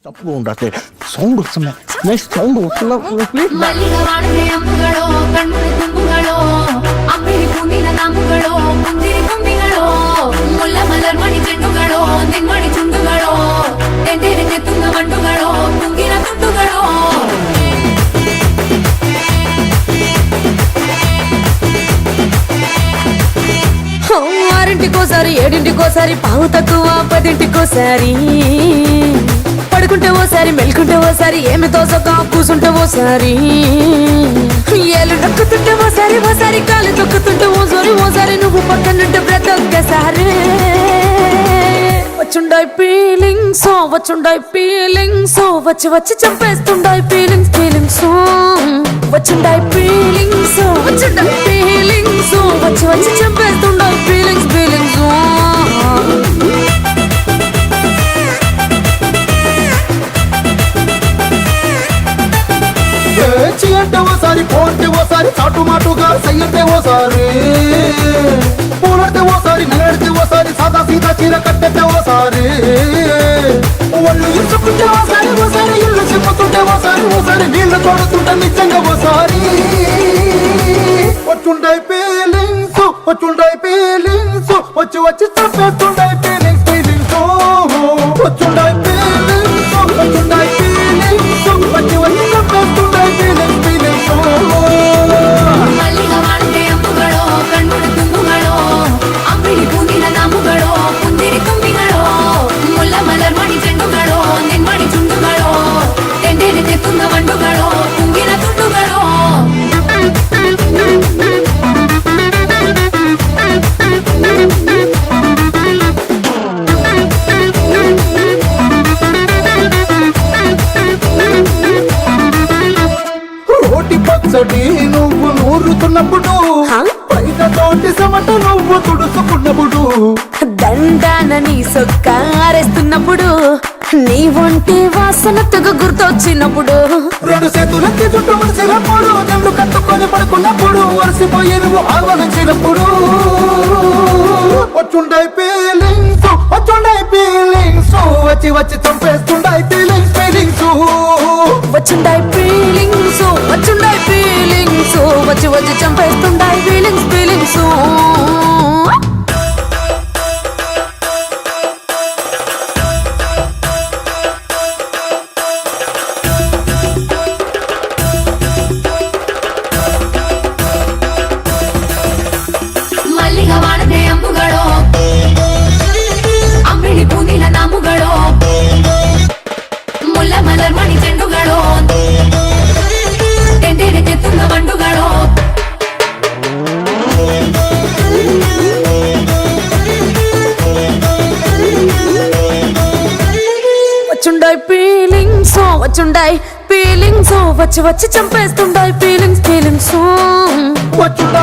ತಪ್ಪು ಉಂಡಾತೆ sound ವಸ್ತುన్నా next sound ವಸ್ತುన్నా please ಮಲ್ಲಿಗೆ ವಾಡದೆ ಅಂಬುಗಳೋ ಕಣ್ಣು ತುಂಬುಗಳೋ ಅಂಬಿಳಿ ಪೂನಿನ ನಾಮುಗಳೋ ಮುಂದಿರಿ ಕೊಂಬಿಗಳೋ ಮುಲ್ಲ ಮಲರ್ ಮಣಿ ಚೆಂಡುಗಳೋ ನಿನ್ಮಣಿ ಚುಂಡುಗಳೋ ತೆಂಡೆರೆ ತುಂಗ ಮಂಡುಗಳೋ ತುಂಗಿನ ತುಂಡುಗಳೋ ఆరింటికోసారి ఏడింటికోసారి పావు తక్కువ పదింటికోసారి పడుకుంటే ఓసారి మెలుకుంటే ఓసారి ఏమి తోసక కూసుంటే ఓసారి ఏళ్ళు నొక్కుతుంటే ఓసారి ఓసారి కాలు తొక్కుతుంటే ఓసారి నువ్వు పక్కనుంటే బ్రతొక్కసారి వచ్చుండాయి ఫీలింగ్స్ వచ్చి వచ్చి చంపేస్తుండాయి ఫీలింగ్స్ వచ్చుండాయి ఫీలింగ్స్ వచ్చి వచ్చి చంపేస్తుండాయి ఫీలింగ్స్ అంటే ఓసారి పోతే ఓసారి చాటు మాటుగా సయ్యంటే ఓసారి పూలడితే ఓసారి నగడితే ఓసారి సాదా సీదా చీర కట్టెట్టే ఓసారి వాళ్ళు ఇసుకుంటే ఓసారి ఇల్లు చెప్పుతుంటే ఓసారి నీళ్లు తోడుతుంటే నిజంగా ఓసారి వచ్చుండాయి ఫీలింగ్స్ వచ్చి వచ్చి చంపేస్తుండాయి ఫీలింగ్స్ వచ్చుండాయి ఫీలింగ్స్ వచ్చి వచ్చి చంపేస్తుండాయి ఫీలింగ్స్ మల్లిగ వాడದೆ అంబుಗಳೋ ಕಣ್ಣು ತುಂಬುಗಳೋ ಅಂಬಿಳಿ ಪೂನಿನ ನಾಮುಗಳೋ ಮುಂದಿರಿ ಕೊಂಬಿಗಳೋ ಮುಲ್ಲ ಮಲರ್ ಮಣಿ ಚೆಂಡುಗಳೋ ನಿನ್ಮಣಿ ಚುಂಡುಗಳೋ ತೆಂಡೆರೆ ತುಂಗ ಮಂಡುಗಳೋ ತುಂಗಿನ ತುಂಡುಗಳೋ రోటి పచ్చడి నువ్వు నూరుతున్నప్పుడు పైన తోటి సమట నువ్వు తుడుచుకున్నప్పుడు దండాన నీ సొక్క ఆరేస్తున్నప్పుడు నీ ఒంటి వాసన తెగ గుర్తొచ్చినప్పుడు రెండు చేతులకి చుట్టూ ముడిచినప్పుడు జండు కట్టుకొని పడుకున్నప్పుడు వలసిపోయి నువ్వు ఆలోచించినప్పుడు వచ్చుండాయి ఫీలింగ్స్ వచ్చి వచ్చి చంపేస్తుండాయి ఫీలింగ్స్ వచ్చుండాయి ఫీలింగ్స్ వచ్చి వచ్చి చంపేస్తుండాయి ఫీలింగ్స్ ಮಲ್ಲಿಗೆ ವಾಡದೆ ಅಂಬುಗಳೋ ಅಂಬಿಳಿ ಪೂನಿನ ನಾಮುಗಳೋ ಮುಲ್ಲ ಮಲರ್ ಮಣಿ ಚೆಂಡುಗಳೋ ತೆಂಡೆರೆ ತುಂಗ ಮಂಡುಗಳೋ వచ్చుండాయి ఫీలింగ్స్ వచ్చి వచ్చి చంపేస్తుండాయి ఫీలింగ్స్ వచ్చుండాయి